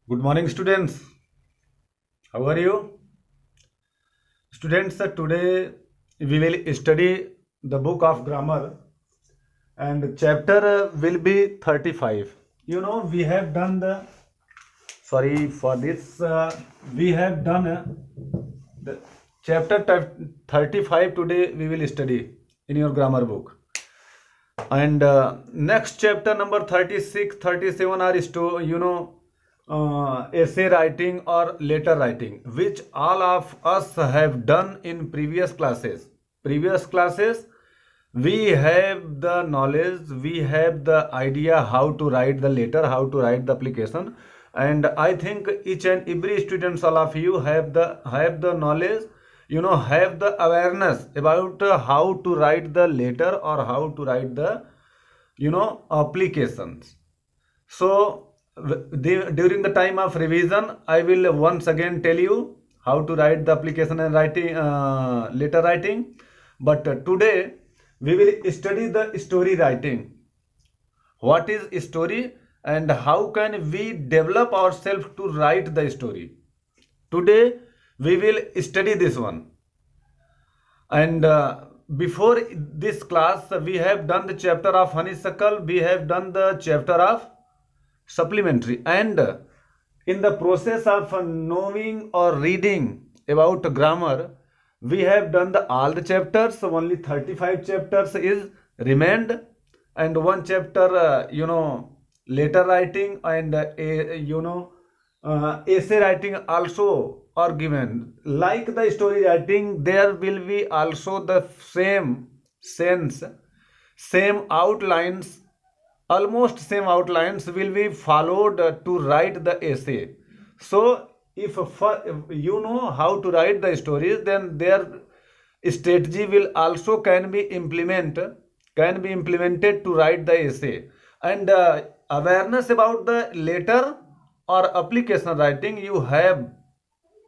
Good morning, students. How are you? Students, today we will study the book of grammar and chapter will be 35. We have done sorry for this, we have done the chapter 35 today we will study in your grammar book. And next chapter number 36, 37 are essay writing or letter writing, which all of us have done in previous classes. We have the knowledge, we have the idea how to write the letter, how to write the application. And I think each and every students, all of you have the knowledge, have the awareness about how to write the letter or how to write the applications. So during the time of revision, I will once again tell you how to write the application and writing letter writing. But today we will study the story writing. What is story and how can we develop ourselves to write the story? Today we will study this one. And before this class, we have done the chapter of honeysuckle, we have done the chapter of supplementary, and in the process of knowing or reading about grammar, we have done all the chapters. So only 35 chapters is remained, and one chapter letter writing and essay writing also are given. Like the story writing, there will be also the same sense, same outlines, almost same outlines will be followed to write the essay. So if you know how to write the stories, then their strategy will also can be implemented to write the essay. And awareness about the letter or application writing, you have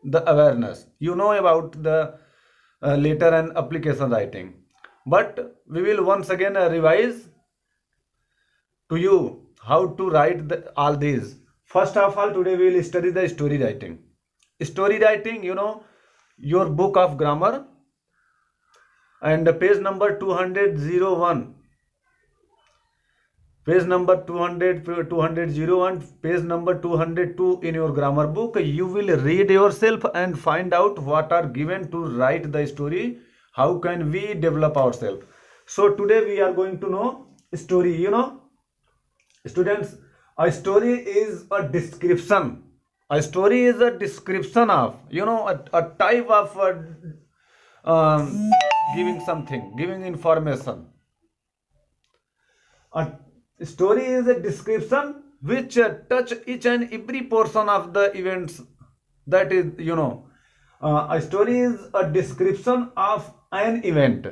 the awareness, about the letter and application writing. But we will once again revise to you how to write all these. First of all, today we will study the story writing. Story writing, your book of grammar, and page number 201, page number 200, 201, page number 202 in your grammar book. You will read yourself and find out what are given to write the story. How can we develop ourselves? So today we are going to know story. Students, a story is a description. A story is a description of, a type of um, giving something, giving information. A story is a description which touch each and every portion of the events. That is, a story is a description of an event.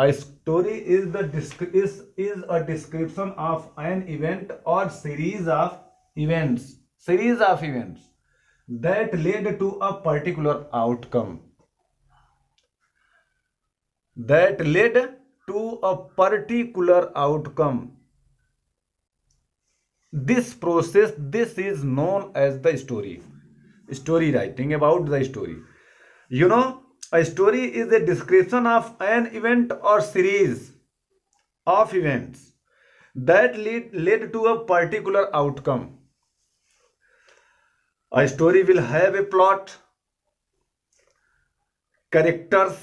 A story is a description of an event or series of events that led to a particular outcome. That led to a particular outcome. This process, this is known as the story writing about the story. A story is a description of an event or series of events that led to a particular outcome. A story will have a plot, characters,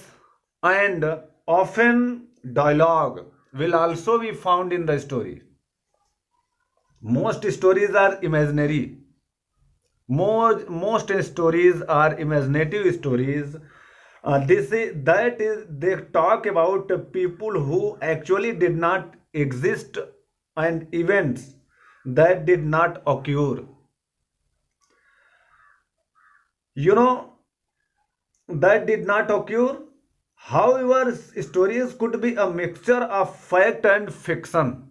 and often dialogue will also be found in the story. Most stories are imaginary. Most stories are imaginative stories. They talk about people who actually did not exist and events that did not occur. That did not occur. However, stories could be a mixture of fact and fiction.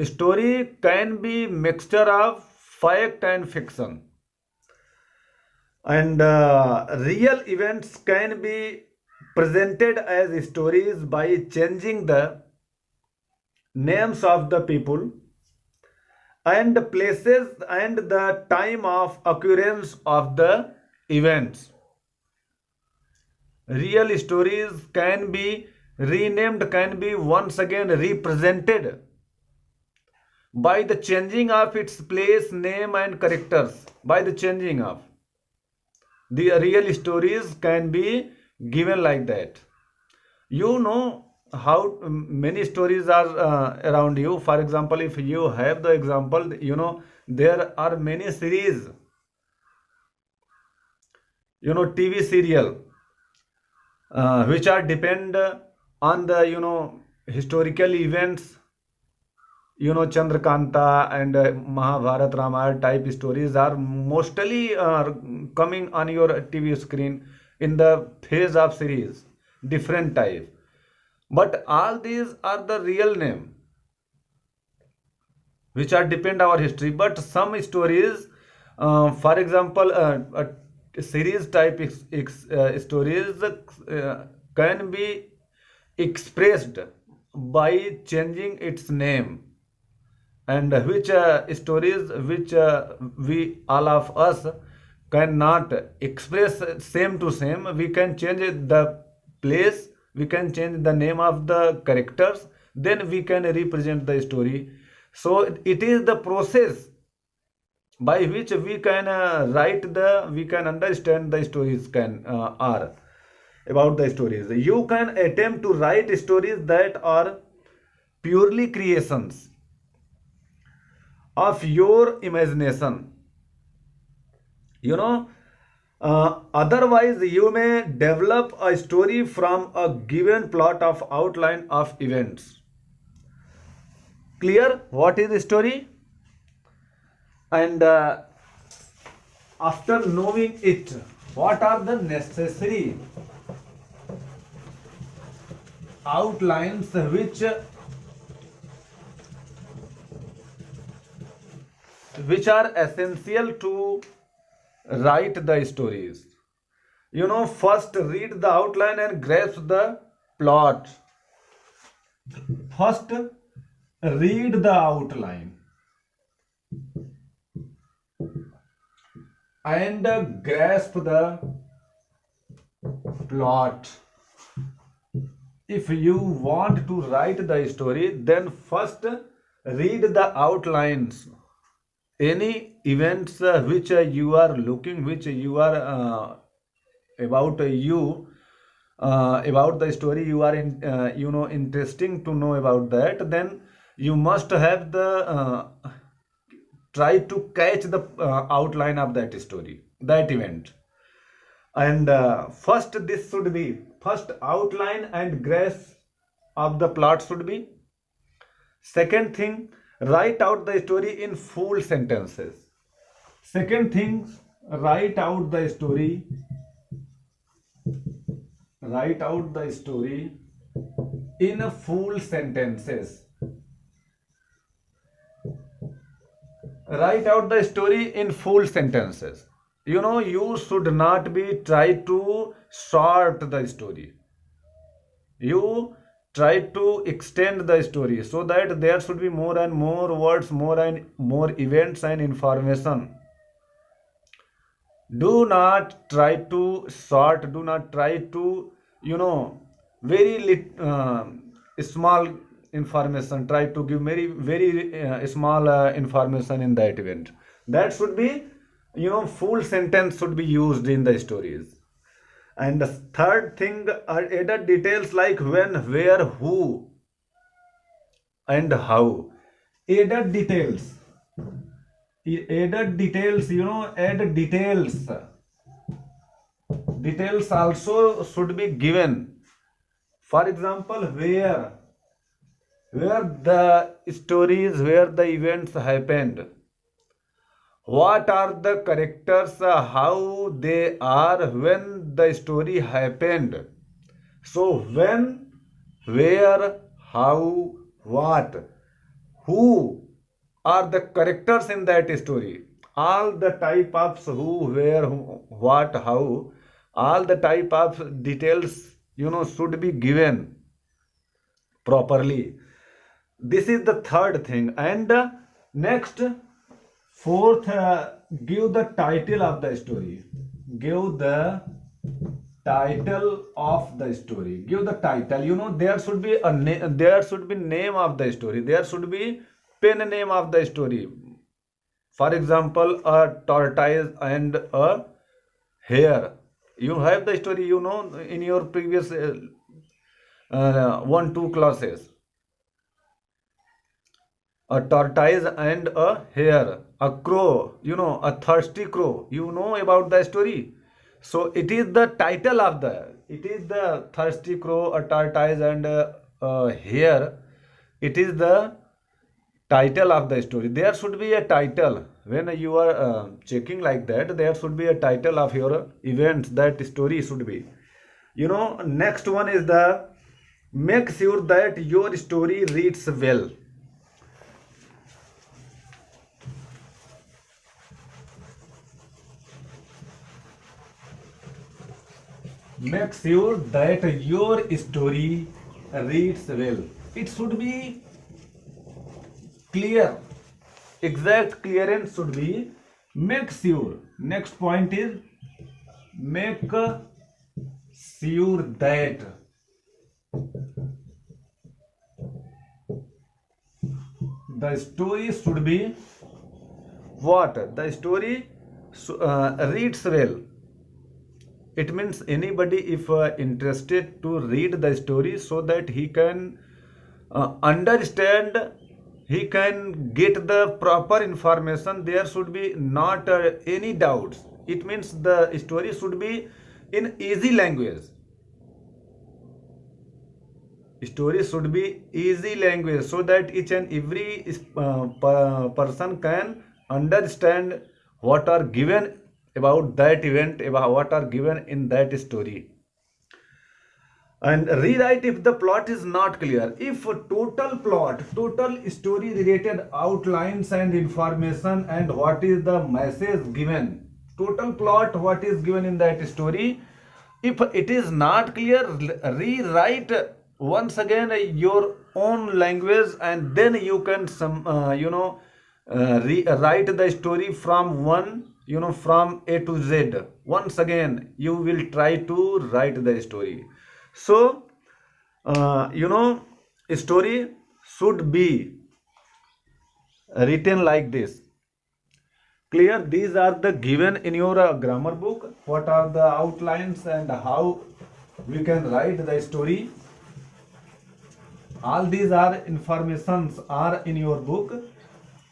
Story can be mixture of fact and fiction. And real events can be presented as stories by changing the names of the people and the places and the time of occurrence of the events. Real stories can be renamed, can be once again represented by the changing of its place, name, and characters. By the changing of the real stories can be given like that. You know how many stories are around you. For example, if you have the example, there are many series, TV serial, which are depend on the historical events. Chandrakanta and Mahabharat Ramayana type stories are mostly coming on your TV screen in the phase of series, different type. But all these are the real name, which are depend our history. But some stories, for example, series type stories can be expressed by changing its name, and which stories which we all of us cannot express same to same, we can change the place, we can change the name of the characters, then we can represent the story. So it is the process by which we can we can understand the stories can are about the stories. You can attempt to write stories that are purely creations of your imagination. you know Otherwise you may develop a story from a given plot of outline of events. Clear what is the story? And after knowing it, what are the necessary outlines which are essential to write the stories? First read the outline and grasp the plot. First read the outline and grasp the plot. If you want to write the story, then first read the outlines. Any events which you are looking, which you are about about the story you are in, interesting to know about that, then you must have the try to catch the outline of that story, that event. And first this should be first outline and grasp of the plot should be. Second thing, write out the story in full sentences. Second thing, write out the story. Write out the story in full sentences. Write out the story in full sentences. You should not be try to short the story. You try to extend the story so that there should be more and more words, more and more events and information. Do not try to short, do not try to very small information, try to give very small information in that event. That should be, full sentence should be used in the stories. And the third thing are added details like when, where, who, and how. Added details. Added details, add details. Details also should be given. For example, where the stories, where the events happened. What are the characters, how they are when the story happened. So when, where, how, what, who are the characters in that story. All the type of who, where, what, how, all the type of details should be given properly. This is the third thing. And Next, fourth, give the title of the story. Give the title of the story. Give the title. You know, there should be a there should be name of the story. There should be pen name of the story. For example, a tortoise and a hare. You have the story, you know, in your previous 1-2 classes. A tortoise and a hare, a crow, you know, a thirsty crow. You know about the story. So it is the title of it is the thirsty crow, a tortoise and a hare. It is the title of the story. There should be a title. When you are checking like that, there should be a title of your events. That story should be. You know, next one is the make sure that your story reads well. Make sure that your story reads well. It should be clear. Exact clearance should be. Make sure. Next point is make sure that the story should be what? The story reads well. It means anybody if interested to read the story so that he can understand, he can get the proper information. There should be not any doubts. It means the story should be in easy language. Story should be easy language so that each and every person can understand what are given about that event, about what are given in that story. And rewrite if the plot is not clear. If total plot, total story related outlines and information and what is the message given, total plot, what is given in that story, if it is not clear, rewrite once again your own language, and then you can write the story from from A to Z. Once again you will try to write the story. So story should be written like this. Clear? These are the given in your grammar book. What are the outlines and how we can write the story? All these are informations are in your book.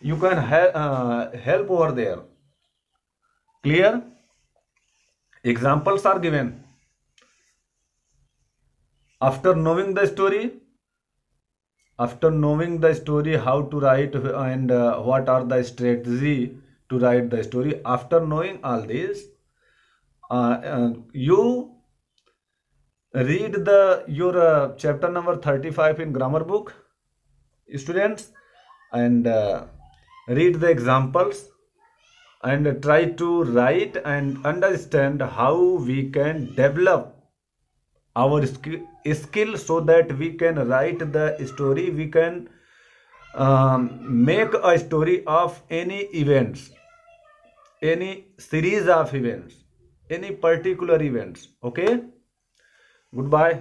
You can help over there. Clear? Examples are given. After knowing the story, how to write and what are the strategy to write the story, after knowing all this, you read your chapter number 35 in grammar book, students, and read the examples and try to write and understand how we can develop our skill so that we can write the story. We can make a story of any events, any series of events, any particular events. Okay, goodbye.